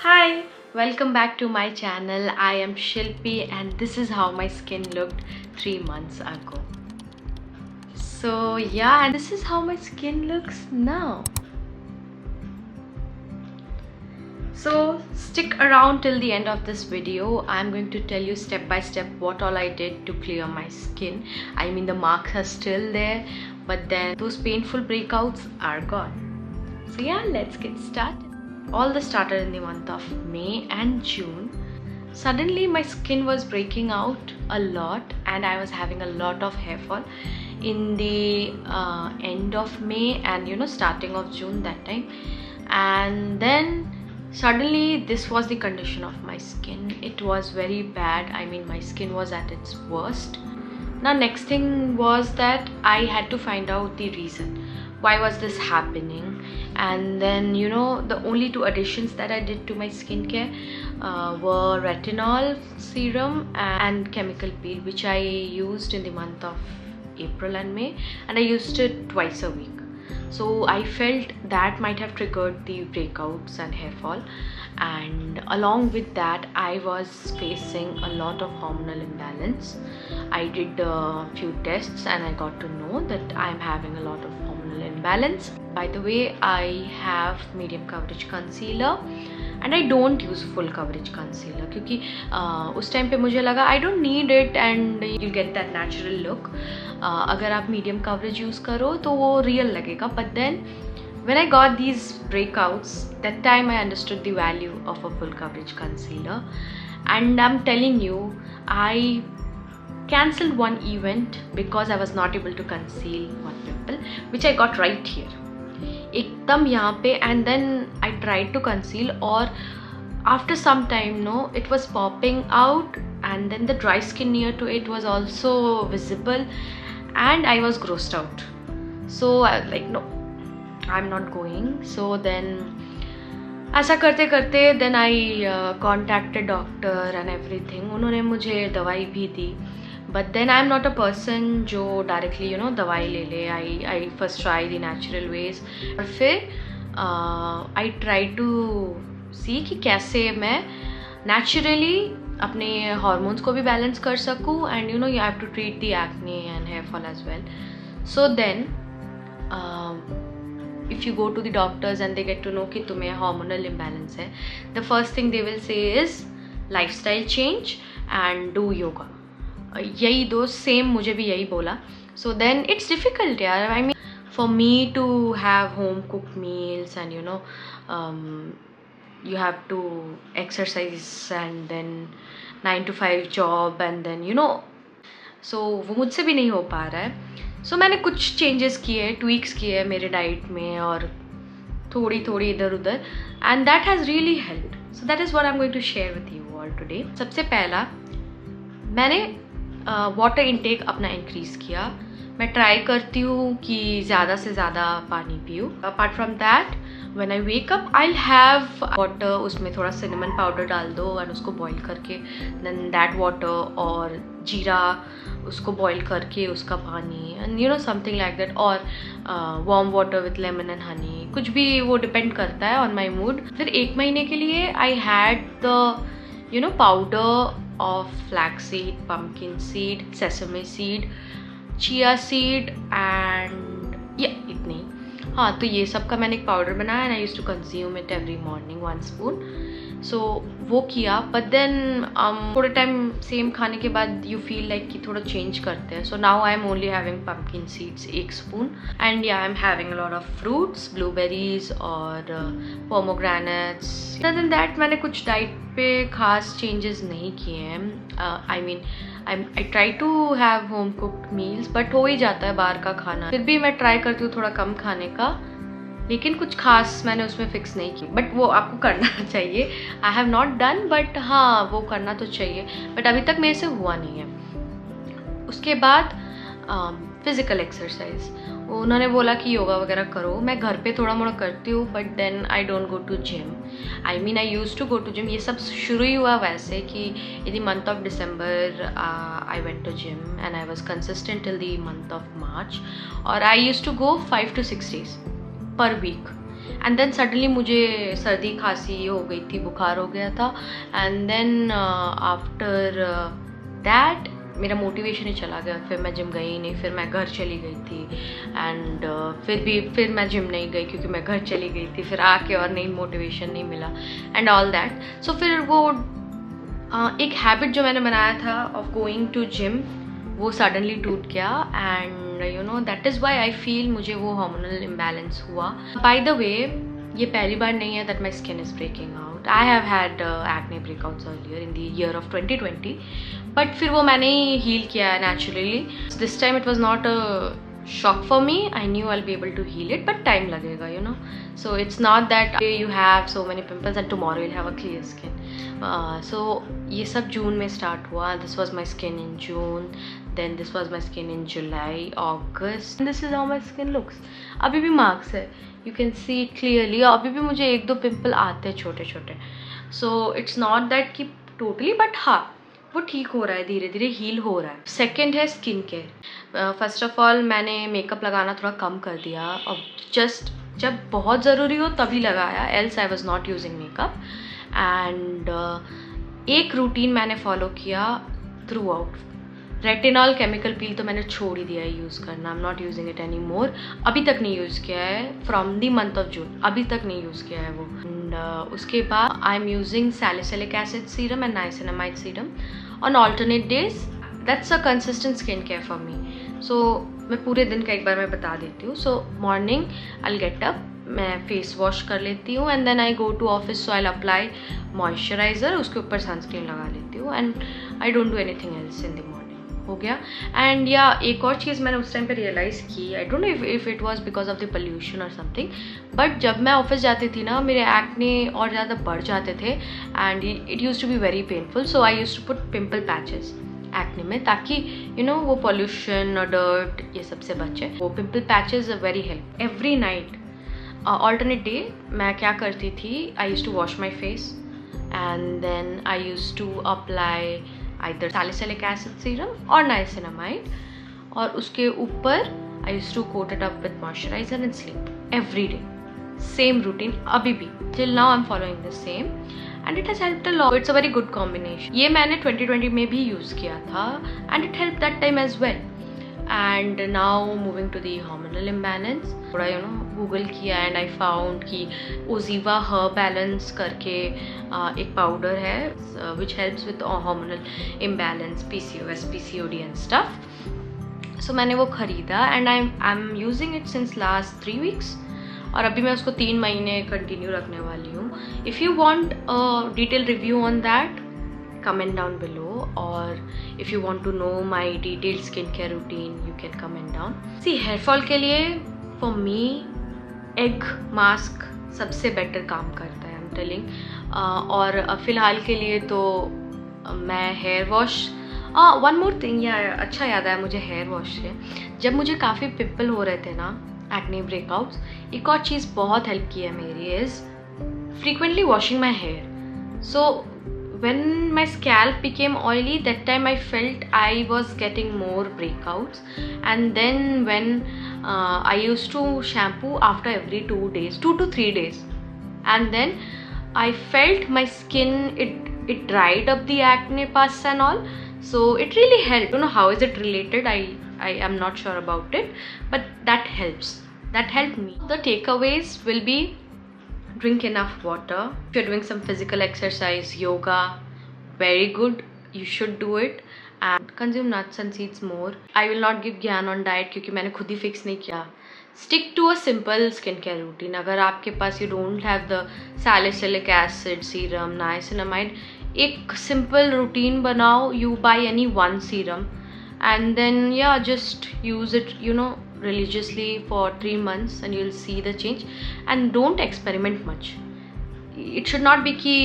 Hi, welcome back to my channel. I am Shilpi and this is how my skin looked 3 months ago. So yeah, and this is how my skin looks now. So stick around till the end of this video. I'm going to tell you step by step what all I did to clear my skin. I mean, the marks are still there, but then those painful breakouts are gone. So yeah, let's get started. All this started in the month of May and June. Suddenly my skin was breaking out a lot and I was having a lot of hair fall in the end of May and starting of June that time. And then suddenly this was the condition of my skin. It was very bad. I mean, my skin was at its worst. Now next thing was that I had to find out the reason. Why was this happening? And then the only two additions that I did to my skincare were retinol serum and chemical peel, which I used in the month of April and May, and I used it twice a week. So I felt that might have triggered the breakouts and hair fall, and along with that I was facing a lot of hormonal imbalance. I did a few tests and I got to know that I'm having a lot of hormonal imbalance. By the way, I have medium coverage concealer and I don't use full coverage concealer क्योंकि उस time पे मुझे लगा I don't need it and you'll get that natural look. अगर आप medium coverage use करो तो वो real लगेगा. But then when I got these breakouts, that time I understood the value of a full coverage concealer, and I'm telling you, I cancelled one event because I was not able to conceal one pimple, which I got right here. एकदम यहाँ पे, and then I tried to conceal, or after some time it was popping out, and then the dry skin near to it was also visible and I was grossed out. So I was like, no, I'm not going. So then ऐसा करते करते then I contacted doctor and everything. उन्होंने मुझे दवाई भी दी. But then I'm not a person जो directly दवाई ले ले. I first try the natural ways. और फिर I try to see कि कैसे मैं naturally अपने hormones को भी balance कर सकूँ, and you have to treat the acne and hair fall as well. So then if you go to the doctors and they get to know कि तुम्हें hormonal imbalance है, the first thing they will say is lifestyle change and do yoga. यही दो same मुझे भी यही बोला. So then it's difficult यार. I mean, for me to have home cooked meals and you have to exercise and then 9 to 5 job and then so वो मुझसे भी नहीं हो पा रहा है. So मैंने कुछ changes किए, tweaks किए मेरे diet में और थोड़ी थोड़ी इधर उधर, and that has really helped. So that is what I'm going to share with you all today. सबसे पहला मैंने वाटर इनटेक अपना इंक्रीज़ किया. मैं ट्राई करती हूँ कि ज़्यादा से ज़्यादा पानी पीऊँ. Apart from that when I wake up I have water, उसमें थोड़ा सिनेमन पाउडर डाल दो और उसको बॉईल करके, देन दैट वाटर, और जीरा उसको बॉईल करके उसका पानी, एंड समथिंग लाइक दैट, और warm water with lemon and honey. कुछ भी, वो डिपेंड करता है ऑन माई मूड. फिर 1 महीने के लिए I had the powder of flaxseed, pumpkin seed, sesame seed, chia seed and yeah, इतने ही. हाँ, तो ये सब का मैंने एक पाउडर बनाया and I used to consume it every morning 1 spoon. So वो किया. But then थोड़े टाइम सेम खाने के बाद you feel like कि थोड़ा change करते हैं. So now I am only having pumpkin seeds 1 spoon, and yeah, I am having a lot of fruits, blueberries और pomegranates. Other than that मैंने कुछ डाइट पे खास चेंजेस नहीं किए हैं. I mean, I try to have home cooked meals, but हो ही जाता है बाहर का खाना. फिर भी मैं ट्राई करती हूँ थोड़ा कम खाने का, लेकिन कुछ खास मैंने उसमें फिक्स नहीं की. बट वो आपको करना चाहिए. I have not done, but हाँ, वो करना तो चाहिए. बट अभी तक मेरे से हुआ नहीं है. उसके बाद फिज़िकल एक्सरसाइज, उन्होंने बोला कि योगा वगैरह करो. मैं घर पे थोड़ा मोड़ा करती हूँ, but then I don't go to gym. I mean, I use to go to gym. ये सब शुरू ही हुआ वैसे कि in the month of December I went to gym and I was consistent till the month of March, और I use to go 5 to 6 days per week. And then suddenly मुझे सर्दी खांसी हो गई थी, बुखार हो गया था, एंड देन आफ्टर दैट मेरा मोटिवेशन ही चला गया। फिर मैं जिम गई ही नहीं, फिर मैं घर चली गई थी, एंड फिर मैं जिम नहीं गई क्योंकि मैं घर चली गई थी, फिर आके और नहीं मोटिवेशन नहीं मिला एंड ऑल दैट। सो फिर वो एक हैबिट जो मैंने बनाया था ऑफ गोइंग टू जिम वो सडनली टूट गया, and you know that is why I feel मुझे वो हार्मोनल इम्बैलेंस हुआ। बाय द वे ये पहली बार नहीं है that my skin is breaking out. I have had acne breakouts earlier in the year of 2020, but फिर वो मैंने ही heal किया है naturally. So this time it was not a shock for me. I knew I'll be able to heal it, but time लगेगा, you know. So it's not that you have so many pimples and tomorrow you'll have a clear skin. So ये सब जून में start हुआ. This was my skin in June. Then this was my skin in July, August. And this is how my skin looks. अभी भी marks है. You can see it clearly. अभी भी मुझे 1-2 पिंपल आते हैं छोटे छोटे. So it's not that कि totally, but हाँ वो ठीक हो रहा है, धीरे धीरे हील हो रहा है। सेकेंड है skin care. First of all मैंने मेकअप लगाना थोड़ा कम कर दिया और जस्ट जब बहुत ज़रूरी हो तभी लगाया, else I was not using makeup. And एक रूटीन मैंने फॉलो किया through out. Retinol chemical peel तो मैंने छोड़ ही दिया है यूज़ करना, I am not using it any more. अभी तक नहीं यूज़ किया है from the month of June, अभी तक नहीं यूज़ किया है वो। एंड उसके बाद I am using salicylic acid serum and niacinamide serum on alternate days. That's a consistent skin care for me. So मैं पूरे दिन का एक बार मैं बता देती हूँ। So morning I get up, मैं फेस वॉश कर लेती हूँ, and then I go to office, so I apply moisturizer, उसके ऊपर सनस्क्रीन लगा लेती हूँ, and I don't do anything else in the morning. हो गया। एंड या एक और चीज़ मैंने उस टाइम पे रियलाइज़ की, I don't know if it was because of the pollution और समथिंग, बट जब मैं ऑफिस जाती थी ना मेरे एक्ने और ज़्यादा बढ़ जाते थे, and it use to be very painful. So I use to put pimple patches acne में, ताकि यू नो वो पोल्यूशन और डर्ट ये सबसे बचे। वो pimple patches very help. Every night alternate day मैं क्या करती थी, I use to wash my face and then I use to apply either salicylic acid serum or niacinamide, और उसके ऊपर I used to coat it up with moisturizer and sleep every day. Same routine अभी भी, till now I'm following the same and it has helped a lot. It's a very good combination. ये मैंने 2020 में भी use किया था and it helped that time as well. And now moving to the hormonal imbalance, थोड़ा you know Google किया and I found कि Oziva her balance करके एक पाउडर है which helps with hormonal imbalance, PCOS, PCOD and stuff. So मैंने वो ख़रीदा and I am using it since last 3 weeks, और अभी मैं उसको 3 महीने कंटिन्यू रखने वाली हूँ। If you want a detail review on that, comment down below, or if you want to know my detailed skincare routine you can comment down. See, hair fall के लिए for me egg mask सबसे better काम करता है, I'm telling. और फ़िलहाल के लिए तो मैं hair wash, one more thing, या अच्छा याद आया मुझे हेयर वॉश से, जब मुझे काफ़ी पिंपल हो रहे थे ना, एक्ने ब्रेकआउट्स, एक और चीज़ बहुत हेल्प की है मेरी is frequently washing my hair. So when my scalp became oily, that time I felt I was getting more breakouts, and then when I used to shampoo after every 2 days, 2 to 3 days, and then I felt my skin, it dried up the acne pus and all, so it really helped. I don't know how is it related, I am not sure about it, but that helped me. The takeaways will be: drink enough water. If you're doing some physical exercise, yoga, very good, you should do it, and consume nuts and seeds more. I will not give ज्ञान on diet क्योंकि मैंने खुद ही fix नहीं किया. Stick to a simple skincare routine. अगर आपके पास you don't have the salicylic acid serum, niacinamide, एक simple routine बनाओ. You buy any one serum and then yeah, just use it, you know, religiously for 3 months and you'll see the change. And don't experiment much. It should not be कि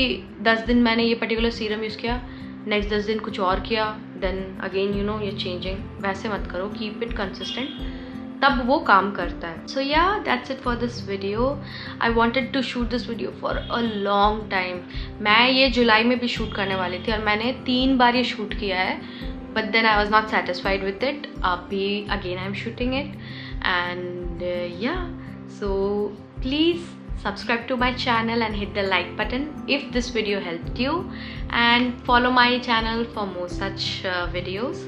10 दिन मैंने ये particular serum use किया, next 10 दिन कुछ और किया, then again you know you're changing. वैसे मत करो, keep it consistent, तब वो काम करता है. So yeah, that's it for this video. I wanted to shoot this video for a long time. मैं ये जुलाई में भी शूट करने वाली थी और मैंने 3 बार ये शूट किया है, but then I was not satisfied with it. Again I'm shooting it, and yeah, so please subscribe to my channel and hit the like button if this video helped you, and follow my channel for more such videos.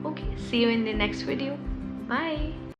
Okay, see you in the next video. Bye.